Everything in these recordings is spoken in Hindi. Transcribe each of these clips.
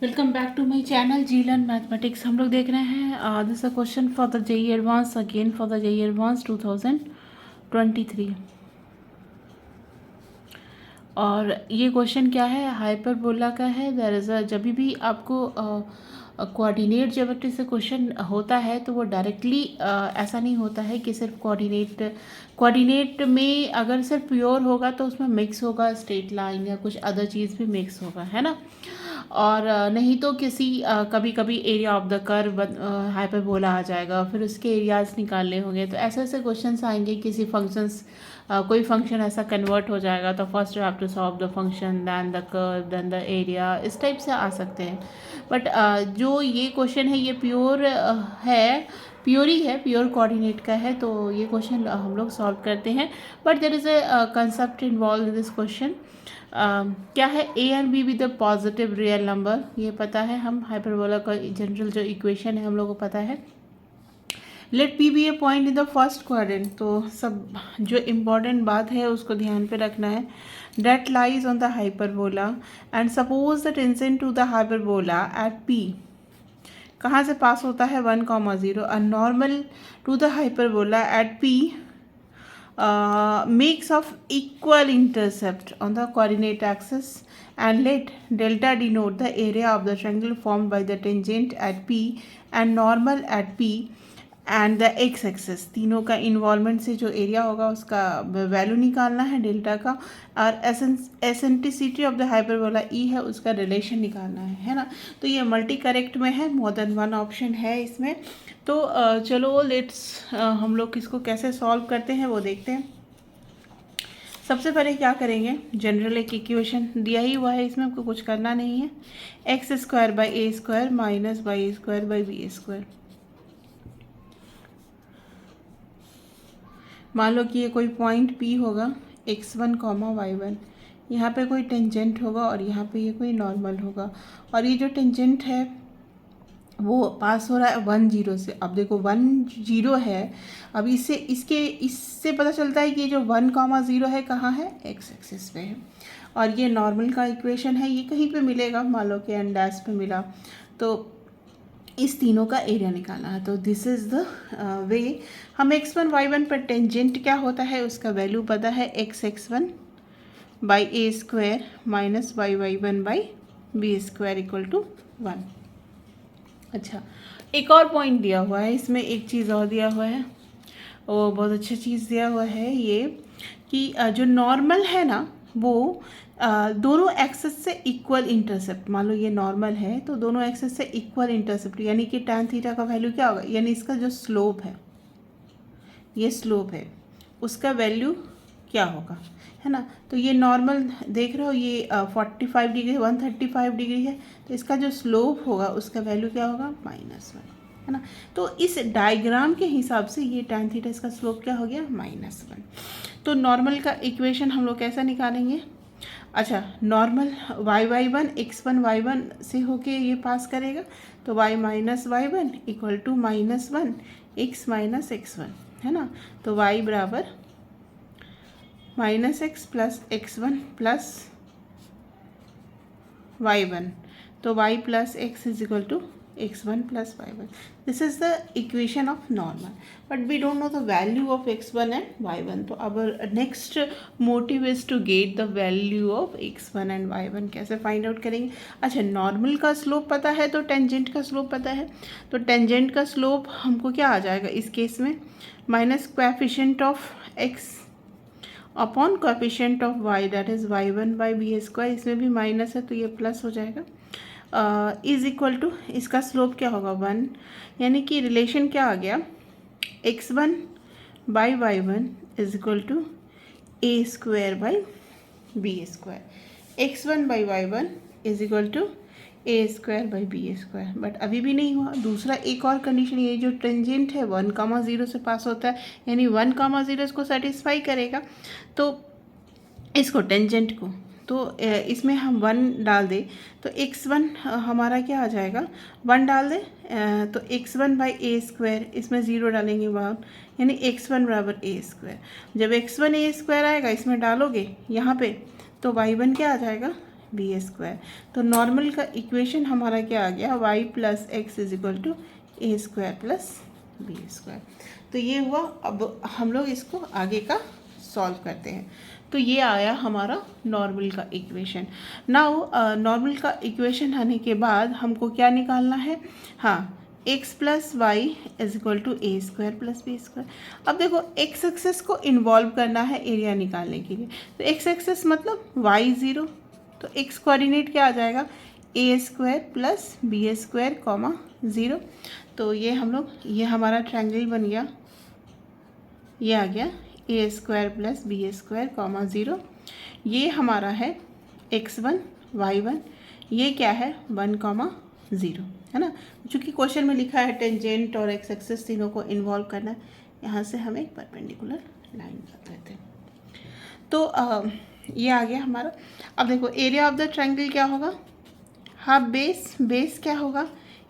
Welcome back to my channel G learn mathematics. हम लोग देख रहे हैं this a question for the JEE advance, again for the JEE advance 2023। और ये क्वेश्चन क्या है, हाइपरबोला का है। देयर इज़ अ, जब भी आपको कोऑर्डिनेट ज्योमेट्री से क्वेश्चन होता है तो वो डायरेक्टली ऐसा नहीं होता है कि सिर्फ कोऑर्डिनेट में अगर सिर्फ प्योर होगा तो उसमें मिक्स होगा स्ट्रेट लाइन या कुछ अदर चीज़ भी मिक्स होगा, है ना। और नहीं तो किसी कभी कभी area of the curve hyperbola आ जाएगा, फिर उसके एरियाज निकालने होंगे। तो ऐसे ऐसे क्वेश्चंस आएंगे, किसी फंक्शंस कोई फंक्शन ऐसा कन्वर्ट हो जाएगा तो first you have to solve the function, then the curve, then the area, इस टाइप से आ सकते हैं। बट जो ये क्वेश्चन है ये प्योर है, प्योर ही है, प्योर कोऑर्डिनेट का है। तो ये क्वेश्चन हम लोग सॉल्व करते हैं। But there is a concept involve in this question. क्या है, a and b with the positive real number, ये पता है। हम हाइपरबोला का जनरल जो इक्वेशन है हम लोग को पता है। Let P be a point in the first quadrant, तो सब जो इम्पॉर्टेंट बात है उसको ध्यान पे रखना है। That lies on the hyperbola and suppose the tangent to the hyperbola at P कहाँ से पास होता है 1,0। A normal to the hyperbola at P makes of equal intercept on the coordinate axis, and let delta denote the area of the triangle formed by the tangent at P and normal at P and the x axis। तीनों का इन्वॉल्वमेंट से जो एरिया होगा उसका वैल्यू निकालना है डेल्टा का, और एसेंट्रिसिटी ऑफ द हाइपरबोला ई है उसका रिलेशन निकालना है ना। तो ये मल्टी करेक्ट में है, मोर देन वन ऑप्शन है इसमें। तो चलो लेट्स हम लोग इसको कैसे सॉल्व करते हैं वो देखते हैं। सबसे पहले क्या करेंगे, जनरल एक इक्वेशन दिया ही हुआ है, इसमें हमको कुछ करना नहीं है। X square by A square minus by A square by B square. मान लो कि ये कोई पॉइंट P होगा, x1 कॉमा y1, यहाँ पे कोई टेंजेंट होगा और यहाँ पे ये कोई नॉर्मल होगा, और ये जो टेंजेंट है वो पास हो रहा है 1 0 से। अब देखो 1 0 है, अब इससे पता चलता है कि जो 1 कॉमा 0 है कहाँ है, एक्स एक्सिस पे है। और ये नॉर्मल का इक्वेशन है, ये कहीं पे मिलेगा, मान लो कि एन डैश पे मिला, तो इस तीनों का एरिया निकालना है। तो दिस इज़ द वे। हम x1 y1 पर टेंजेंट क्या होता है उसका वैल्यू पता है, x x1 by A square minus y y1 by B square equal to 1। अच्छा, एक और पॉइंट दिया हुआ है इसमें, एक चीज़ और दिया हुआ है, वो बहुत अच्छा चीज़ दिया हुआ है ये कि जो नॉर्मल है ना वो दोनों एक्सेस से इक्वल इंटरसेप्ट, मान लो ये नॉर्मल है तो दोनों एक्सेस से इक्वल इंटरसेप्ट, यानी कि tan थीटा का वैल्यू क्या होगा, यानी इसका जो स्लोप है, ये स्लोप है, उसका वैल्यू क्या होगा, है ना। तो ये नॉर्मल देख रहे हो, ये 45 डिग्री 135 डिग्री है, तो इसका जो स्लोप होगा उसका वैल्यू क्या होगा, -1, है ना। तो इस डायग्राम के हिसाब से ये tan थीटा इसका स्लोप क्या हो गया, -1। तो नॉर्मल का इक्वेशन हम लोग कैसा निकालेंगे। अच्छा, नॉर्मल y1 x1 y1 से होके ये पास करेगा, तो y minus y1 equal to -1 x minus x1, है ना। तो y बराबर -x plus x1 plus y1, तो y plus x is equal to x1 plus y1. This is the equation of normal, but we don't know the value of x1 and y1. तो our next motive is to get the value of x1 and y1. कैसे find out करेंगे। अच्छा, नॉर्मल का स्लोप पता है तो टेंजेंट का स्लोप पता है, तो टेंजेंट का स्लोप हमको क्या आ जाएगा इस केस में, minus coefficient of x upon coefficient of y, that is y1 by B square. इसमें भी माइनस है तो ये प्लस हो जाएगा, इज इक्वल टू इसका स्लोप क्या होगा 1, यानी कि रिलेशन क्या आ गया, x1 by y1 is equal to a square by B square. x1 by y1 is equal to a square by B square. But अभी भी नहीं हुआ, दूसरा एक और कंडीशन, ये जो टेंजेंट है 1,0 से पास होता है, यानी 1,0 इसको सेटिस्फाई करेगा। तो इसको टेंजेंट को, तो इसमें हम 1 डाल दें तो x1 हमारा क्या आ जाएगा, 1 डाल दें तो x1 बाई ए स्क्वायर, इसमें 0 डालेंगे 1, यानी x1 बराबर ए स्क्वायर। जब x1 ए स्क्वायर आएगा इसमें डालोगे यहाँ पे, तो y1 क्या आ जाएगा, बी स्क्वायर। तो नॉर्मल का इक्वेशन हमारा क्या आ गया, y plus x is equal to a square plus B square. तो ये हुआ। अब हम लोग इसको आगे का सॉल्व करते हैं। तो ये आया हमारा नॉर्मल का इक्वेशन। नाउ नॉर्मल का इक्वेशन आने के बाद हमको क्या निकालना है, हाँ, x plus y is equal to a square plus B square. अब देखो एक्स एक्सेस को इन्वॉल्व करना है एरिया निकालने के लिए। तो एक्स एक्सेस मतलब वाई ज़ीरो, तो एक्स कोऑर्डिनेट क्या आ जाएगा, A square plus B square comma zero. तो ये हम लोग, ये हमारा ट्रायंगल बन गया, ये आ गया A square plus B square comma zero. ये हमारा है x1 y1, ये क्या है 1 कॉमा 0, है ना। चूँकि क्वेश्चन में लिखा है टेंजेंट और एक्स एक्सिस तीनों को इन्वॉल्व करना है, यहाँ से हम एक परपेंडिकुलर लाइन कर रहे थे। तो ये आ गया हमारा। अब देखो एरिया ऑफ द ट्रायंगल क्या होगा, हाफ बेस, बेस क्या होगा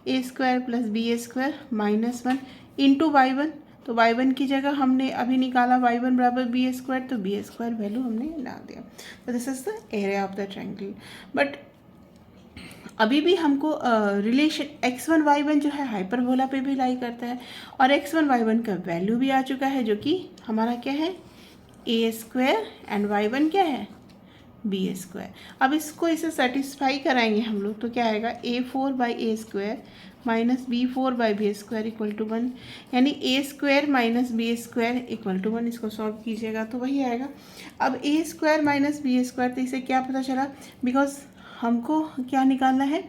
A square plus B square minus 1 into y1। तो y1 की जगह हमने अभी निकाला y1 बराबर बी स्क्वायर, तो बी स्क्वायर वैल्यू हमने डाल दिया। तो this is the area of the triangle. But अभी भी हमको रिलेशन x1 y1 जो है हाइपरबोला पे भी लाई करता है, और x1 y1 का वैल्यू भी आ चुका है जो कि हमारा क्या है ए स्क्वायर एंड y1 क्या है बी स्क्वायर। अब इसको इसे सेटिस्फाई कराएंगे हम लोग, तो क्या आएगा a4 by A square minus b4 by B square equal to 1, यानी A square minus B square equal to 1। इसको सॉल्व कीजिएगा तो वही आएगा। अब A square minus B square, तो इसे क्या पता चला, बिकॉज हमको क्या निकालना है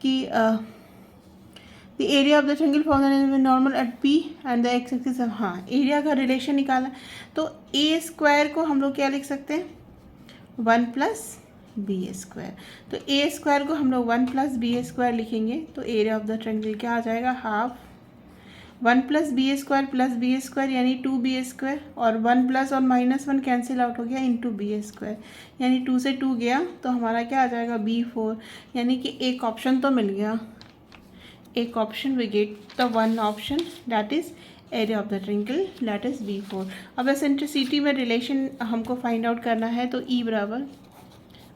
कि the area of the triangle form normal at P and the x axis, हाँ एरिया का रिलेशन निकालना। तो ए स्क्वायर को हम लोग क्या लिख सकते हैं 1 प्लस बी स्क्वायर। तो ए स्क्वायर को हम लोग 1 प्लस बी स्क्वायर लिखेंगे, तो एरिया ऑफ द ट्रायंगल क्या आ जाएगा, हाफ 1 प्लस बी स्क्वायर यानी 2b स्क्वायर, और 1 प्लस और माइनस 1 कैंसिल आउट हो गया इंटू बी स्क्वायर, यानी 2 से 2 गया तो हमारा क्या आ जाएगा b4, यानी कि एक ऑप्शन तो मिल गया, एक option we get the one option that is area of the triangle that is b4। अब एसेंट्रिसिटी में रिलेशन हमको फाइंड आउट करना है, तो E बराबर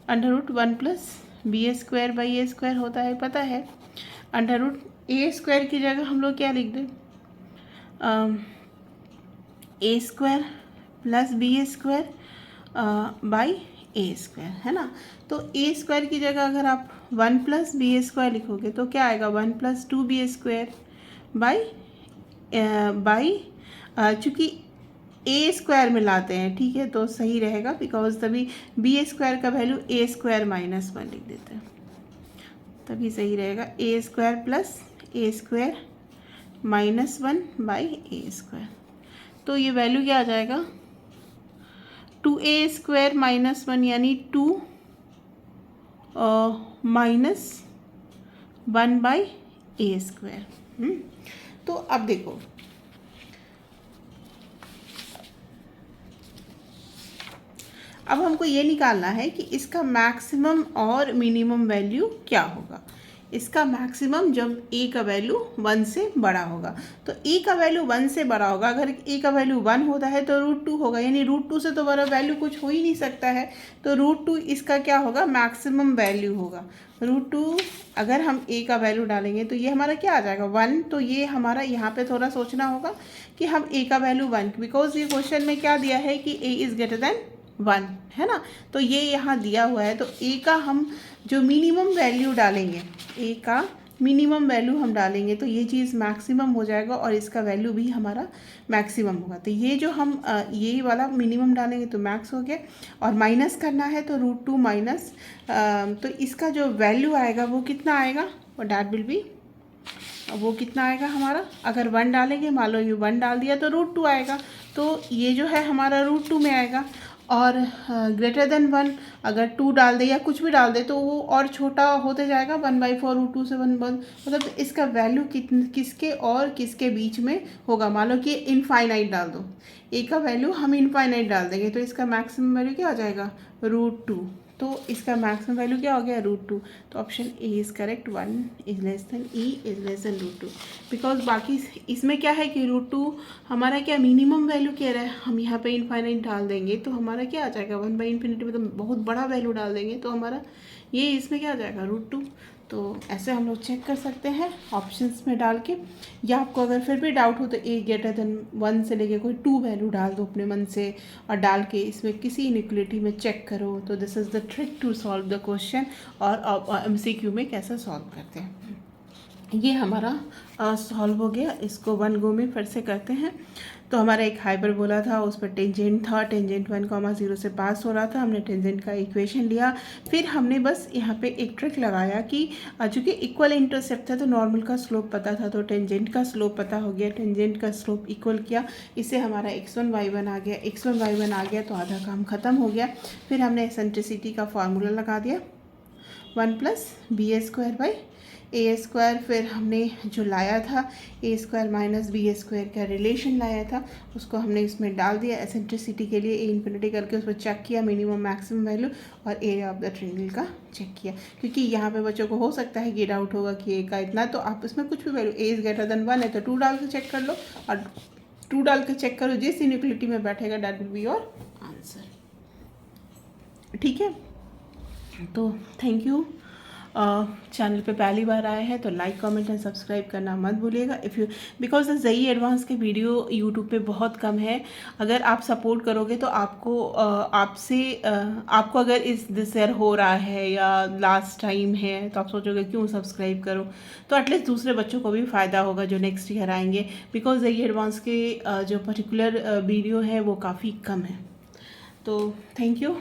under root 1 plus B square by A square होता है, पता है। अंडर रूट ए स्क्वायर की जगह हम लोग क्या लिख दें, A square plus B square by A square, है ना। तो ए स्क्वायर की जगह अगर आप 1 प्लस बी स्क्वायर लिखोगे तो क्या आएगा 1 प्लस 2b स्क्वायर बाई चूँकि ए स्क्वायर में लाते हैं, ठीक है, तो सही रहेगा, बिकॉज तभी बी स्क्वायर का वैल्यू ए स्क्वायर माइनस 1 लिख देते हैं, तभी सही रहेगा। A square plus A square minus 1 by A square, तो ये वैल्यू क्या आ जाएगा 2a स्क्वायर माइनस 1, यानी 2 माइनस 1 बाई ए स्क्वायर। तो अब देखो अब हमको ये निकालना है कि इसका मैक्सिमम और मिनिमम वैल्यू क्या होगा। इसका मैक्सिमम जब a का वैल्यू 1 से बड़ा होगा, तो a का वैल्यू 1 से बड़ा होगा। अगर a का वैल्यू 1 होता है तो √2 होगा, यानी √2 से तो बड़ा वैल्यू कुछ हो ही नहीं सकता है, तो √2 इसका क्या होगा मैक्सिमम वैल्यू होगा। √2 अगर हम a का वैल्यू डालेंगे तो ये हमारा क्या आ जाएगा 1। तो ये हमारा यहाँ पे थोड़ा सोचना होगा कि हम a का वैल्यू 1, बिकॉज ये क्वेश्चन में क्या दिया है कि a इज़ ग्रेटर देन 1, है ना। तो ये यहाँ दिया हुआ है, तो a का हम जो मिनिमम वैल्यू डालेंगे, a का मिनिमम वैल्यू हम डालेंगे तो ये चीज़ मैक्सिमम हो जाएगा और इसका वैल्यू भी हमारा मैक्सिमम होगा। तो ये जो हम ये वाला मिनिमम डालेंगे तो मैक्स हो गया, और माइनस करना है तो √2 माइनस, तो इसका जो वैल्यू आएगा वो कितना आएगा, और डैट विल बी, वो कितना आएगा हमारा, अगर 1 डालेंगे, मान लो ये 1 डाल दिया तो √2 आएगा, तो ये जो है हमारा √2 में आएगा। और ग्रेटर देन 1 अगर 2 डाल दे या कुछ भी डाल दे तो वो और छोटा होते जाएगा 1/4, √2 से 1, मतलब इसका वैल्यू किसके और किसके बीच में होगा। मान लो कि इनफाइनाइट डाल दो, a का वैल्यू हम इनफाइनाइट डाल देंगे तो इसका मैक्सिमम वैल्यू क्या हो जाएगा √2, तो इसका मैक्सिमम वैल्यू क्या हो गया √2। तो option A is correct, 1 is less than E is less than √2, because बाकी इसमें क्या है कि √2 हमारा क्या मिनिमम वैल्यू कह रहा है, हम यहाँ पे इनफाइनाइट डाल देंगे तो हमारा क्या आ जाएगा 1/∞, मतलब बहुत बड़ा वैल्यू डाल देंगे तो हमारा ये इसमें क्या आ जाएगा √2। तो ऐसे हम लोग चेक कर सकते हैं ऑप्शंस में डाल के, या आपको अगर फिर भी डाउट हो तो a>1 से लेके कोई 2 वैल्यू डाल दो अपने मन से और डाल के इसमें किसी इनइक्वलिटी में चेक करो। तो this is the trick to solve the question. और MCQ में कैसे सॉल्व करते हैं, ये हमारा सॉल्व हो गया। इसको 1 गो में फिर से करते हैं। तो हमारा एक हाइपरबोला था, उस पर टेंजेंट था, टेंजेंट 1,0 से पास हो रहा था। हमने टेंजेंट का इक्वेशन लिया, फिर हमने बस यहाँ पे एक ट्रिक लगाया कि चूँकि इक्वल इंटरसेप्ट था तो नॉर्मल का स्लोप पता था, तो टेंजेंट का स्लोप पता हो गया, टेंजेंट का स्लोप इक्वल किया, इससे हमारा x1 y1 आ गया। x1 y1 आ गया तो आधा काम ख़त्म हो गया। फिर हमने एसेंट्रिसिटी का फार्मूला लगा दिया 1 + b² a²। फिर हमने जो लाया था a² - b² का रिलेशन लाया था, उसको हमने इसमें डाल दिया एसेंट्रिसिटी के लिए, a∞ करके उसको चेक किया मिनिमम मैक्सिमम वैल्यू, और एरिया ऑफ द ट्रायंगल का चेक किया। क्योंकि यहाँ पे बच्चों को हो सकता है कि डाउट होगा कि a का इतना, तो आप इसमें कुछ भी वैल्यू a>1 है तो 2 डाल के चेक कर लो, और 2 डाल के चेक करो, जिस इनइक्वलिटी में बैठेगा that will be your answer. ठीक है, तो थैंक यू। चैनल पे पहली बार आए हैं तो लाइक कमेंट एंड सब्सक्राइब करना मत भूलिएगा। If you because the JEE advance के वीडियो यूट्यूब पे बहुत कम है, अगर आप सपोर्ट करोगे तो आपको आपको अगर दिस ईयर हो रहा है या लास्ट टाइम है तो आप सोचोगे क्यों सब्सक्राइब करो, तो एटलीस्ट दूसरे बच्चों को भी फ़ायदा होगा जो नेक्स्ट ईयर आएंगे। बिकॉज JEE एडवांस के जो पर्टिकुलर वीडियो है वो काफ़ी कम है। तो थैंक यू।